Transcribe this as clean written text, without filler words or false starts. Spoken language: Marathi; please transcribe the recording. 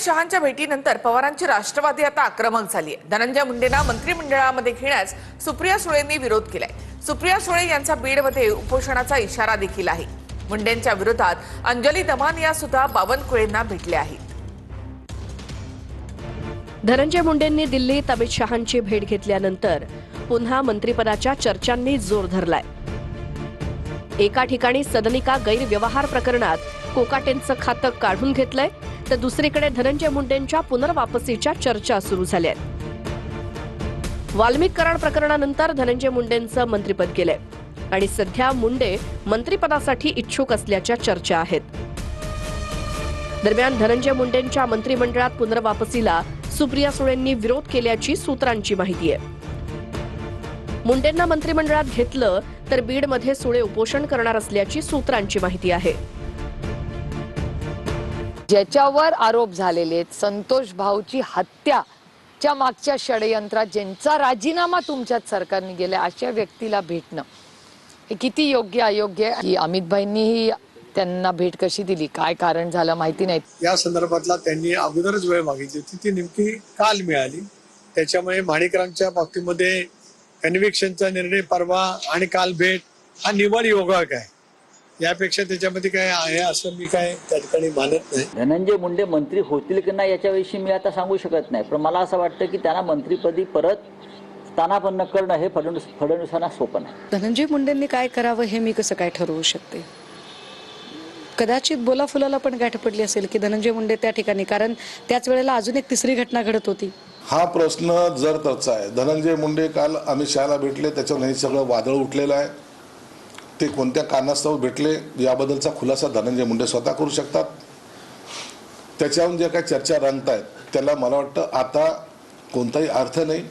शहांच्या भेटीनंतर पवारांची राष्ट्रवादी आता आक्रमक झाली आहे। धनंजय मुंडेंना मंत्रिमंडळामध्ये घेण्यास सुप्रिया सुळेंनी विरोध केलाय। सुप्रिया सुळे यांचा बीडमध्ये उपोषणाचा इशारा देखील आहे। मुंडेंच्या विरोधात अंजली दमानिया सुद्धा बावनकुळेंना भेटले आहेत। धनंजय मुंडेंनी दिल्लीत अमित शहांची भेट घेतल्यानंतर पुन्हा मंत्रिपदाच्या चर्चांनी जोर धरलाय। एका ठिकाणी सदनिका गैरव्यवहार प्रकरणात कोकाटेंचं खातं काढून घेतलंय, तर दुसरीकडे धनंजय मुंडेंच्या पुनर्वापसीच्या चर्चा सुरू झाल्या आहेत। वाल्मिक कराड प्रकरणानंतर धनंजय मुंडेंचं मंत्रिपद गेलंय आणि सध्या मुंडे मंत्रिपदासाठी इच्छुक असल्याच्या चर्चा आहेत। दरम्यान धनंजय मुंडेंच्या मंत्रिमंडळात पुनर्वापसीला सुप्रिया सुळेंनी विरोध केल्याची सूत्रांची माहिती आहे। मुंडेंना मंत्रिमंडळात घेतलं तर बीडमध्ये सुळे उपोषण करणार असल्याची सूत्रांची माहिती आहे। ज्याच्यावर आरोप झालेले संतोष भाऊची हत्याच्या मागच्या षडयंत्रात ज्यांचा राजीनामा तुमच्याच सरकारने गेला अशा व्यक्तीला भेटणं हे किती योग्य अयोग्य आहे? अमित भाईंनीही त्यांना भेट कशी दिली, काय कारण झालं माहिती नाही। या संदर्भातला त्यांनी अगोदरच वेळ मागितली होती, ती नेमकी काल मिळाली। त्याच्यामुळे माणिकरांच्या बाबतीमध्ये कन्व्हिक्शनचा निर्णय परवा आणि काल भेट हा निवड योगायोग आहे। यापेक्षा त्याच्यामध्ये काय आहे असं मी काय त्या ठिकाणी मानत नाही। धनंजय मुंडे मंत्री होतील की नाही याच्याविषयी मी आता सांगू शकत नाही, पण मला असं वाटतं की त्यांना मंत्रिपदी परत स्थानापन्न करणं हे फडणवीसांना सोपं नाही। धनंजय मुंडेंनी काय करावं हे मी कसं काय ठरवू शकते? कदाचित बोला फुलाला पण गाठ पडली असेल की धनंजय मुंडे त्या ठिकाणी, कारण त्याच वेळेला अजून एक तिसरी घटना घडत होती। हा प्रश्न जर तरचा आहे। धनंजय मुंडे काल अमित शहाला भेटले, त्याच्यावर हे सगळं वादळ उठलेलं आहे। ते कोणत्या कारणास्तव भेटले याबद्दलचा खुलासा धनंजय मुंडे स्वतः करू शकतात। त्याच्यावरून ज्या काही चर्चा रंगतायत त्याला मला वाटतं आता कोणताही अर्थ नाही।